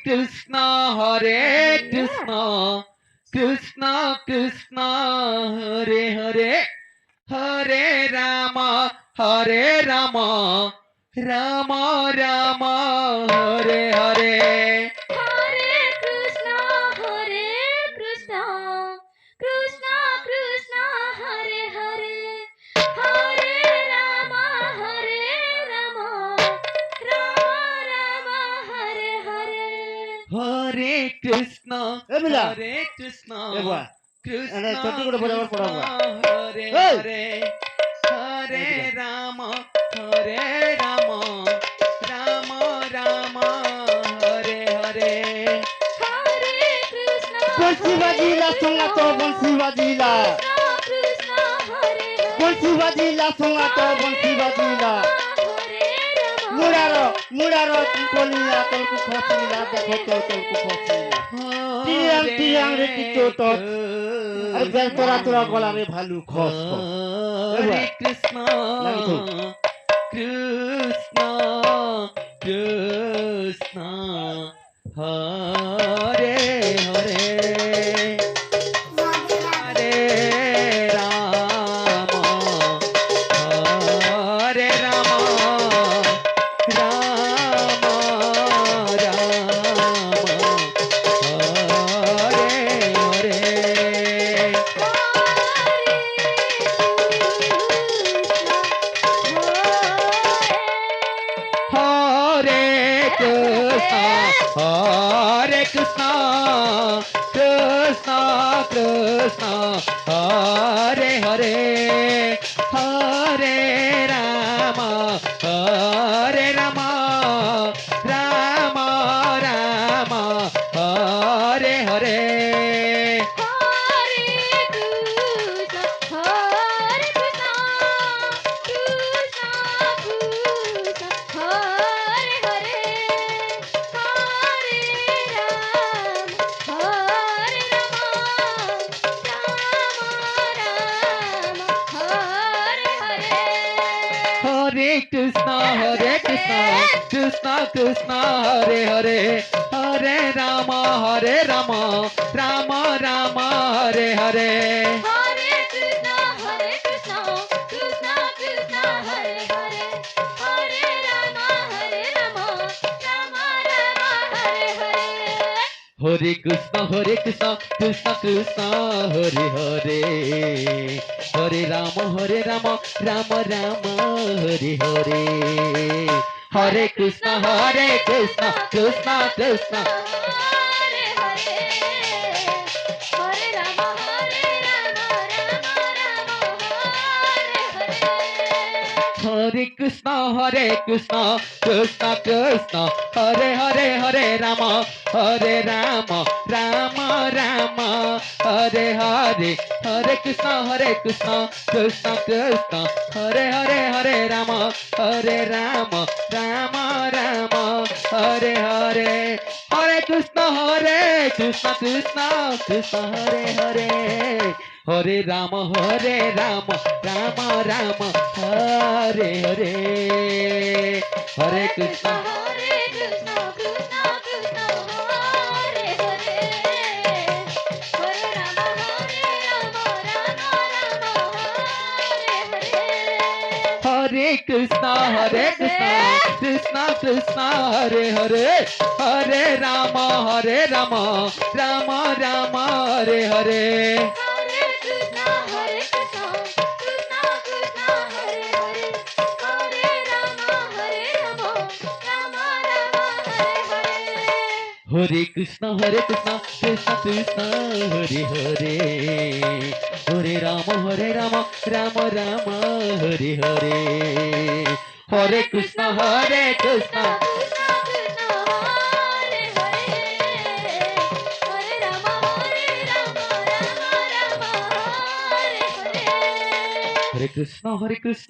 কৃষ্ণ হরে কৃষ্ণ কৃষ্ণ কৃষ্ণ হরে হরে হরে রাম রাম রাম হরে হরে হরে কৃষ্ণ কৃষ্ণ কৃষ্ণ হরে হরে হরে রাম রাম রাম হরে হরে হরে কৃষ্ণ এবিলা হরে কৃষ্ণ এবা কৃষ্ণ এনে চটি করে বলে আবার পড়াবো হরে হরে হরে রাম রাম রাম রাম হরে হরে হরে কৃষ্ণ বংশী বাজিলা সঙ্গা তো বংশী বাজিলা কৃষ্ণ হরে বংশী বাজিলা সঙ্গা তো বংশী বাজিলা হরে রাম মুড়ার কলিয়া তলকু খসিলা দেখো তো তলকু খসিলা টিয়াং রে কিটো তো আরে তোরা গলা রে ভালু খস হরে কৃষ্ণ লাগি কৃষ্ণ কৃষ্ণ হরে হরে হরে রাম হরে রাম রাম রাম হরে হরে হরে কৃষ্ণ হরে কৃষ্ণ কৃষ্ণ কৃষ্ণ হরে হরে হরে রাম রাম রাম রাম হরে হরে হরে কৃষ্ণ কৃষ্ণ কৃষ্ণ হরে হরে হরে রাম রাম রাম হরে হরে হরে কৃষ্ণ কৃষ্ণ কৃষ্ণ হরে হরে হরে রাম রাম রাম হরে হরে হরে কৃষ্ণ কৃষ্ণ কৃষ্ণ হরে হরে হরে রাম রাম রাম হরে হরে হরে কৃষ্ণ কৃষ্ণ কৃষ্ণ হরে হরে হরে রাম রাম রাম হরে হরে হরে কৃষ্ণ কৃষ্ণ কৃষ্ণ হরে হরে হরে রাম রাম রাম হরে হরে হরে কৃষ্ণ কৃষ্ণ কৃষ্ণ হরে হরে হরে রাম রাম রাম হরে হরে হরে কৃষ্ণ কৃষ্ণ কৃষ্ণ হরে হরে হরে রাম রাম রাম হরে হরে হরে কৃষ্ণ হরে কৃষ্ণ কৃষ্ণ কৃষ্ণ হরে হরে হরে রাম রাম রাম হরে হরে হরে কৃষ্ণ কৃষ্ণ কৃষ্ণ হরে হরে হরে রাম রাম রাম হরে হরে হরে কৃষ্ণ কৃষ্ণ কৃষ্ণ হরে হরে হরে রাম রাম রাম হরে হরে হরে কৃষ্ণ কৃষ্ণ কৃষ্ণ হরে হরে হরে রাম রাম রাম হরে হরে হরে কৃষ্ণ কৃষ্ণ হরে কৃষ্ণ